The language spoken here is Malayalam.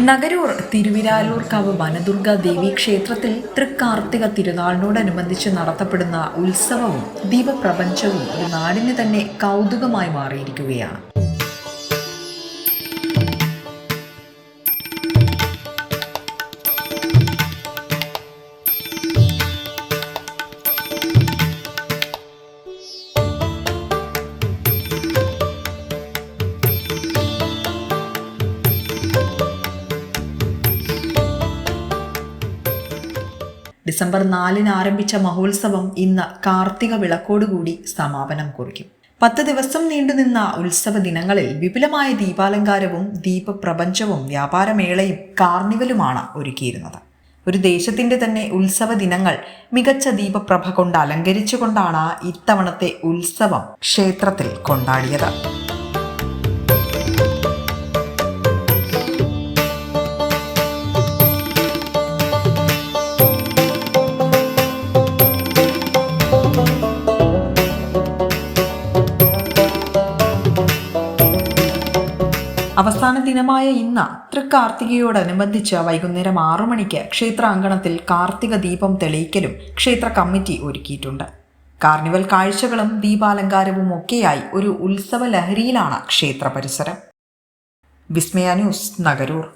നഗരൂർ തിരുവിരാലൂർക്കാവ് വനദുർഗ ദേവീ ക്ഷേത്രത്തിൽ തൃക്കാർത്തിക തിരുനാളിനോടനുബന്ധിച്ച് നടത്തപ്പെടുന്ന ഉത്സവവും ദീപപ്രപഞ്ചവും ഒരു നാടിന് തന്നെ കൗതുകമായി മാറിയിരിക്കുകയാണ്. ഡിസംബർ 4 ആരംഭിച്ച മഹോത്സവം ഇന്ന് കാർത്തിക വിളക്കോടുകൂടി സമാപനം കുറിക്കും. 10 ദിവസം നീണ്ടുനിന്ന ഉത്സവ ദിനങ്ങളിൽ വിപുലമായ ദീപാലങ്കാരവും ദീപപ്രപഞ്ചവും വ്യാപാരമേളയും കാർണിവലുമാണ് ഒരുക്കിയിരുന്നത്. ഒരു ദേശത്തിന്റെ തന്നെ ഉത്സവ ദിനങ്ങൾ മികച്ച ദീപപ്രഭ കൊണ്ട് അലങ്കരിച്ചുകൊണ്ടാണ് ഇത്തവണത്തെ ഉത്സവം ക്ഷേത്രത്തിൽ കൊണ്ടാടിയത്. അവസാന ദിനമായ ഇന്ന് തൃക്കാർത്തികയോടനുബന്ധിച്ച് വൈകുന്നേരം 6 മണിക്ക് ക്ഷേത്രാങ്കണത്തിൽ കാർത്തിക ദീപം തെളിയിക്കലും ക്ഷേത്ര കമ്മിറ്റി ഒരുക്കിയിട്ടുണ്ട്. കാർണിവൽ കാഴ്ചകളും ദീപാലങ്കാരവും ഒക്കെയായി ഒരു ഉത്സവ ലഹരിയിലാണ് ക്ഷേത്ര പരിസരം. വിസ്മയ ന്യൂസ്, നഗരൂർ.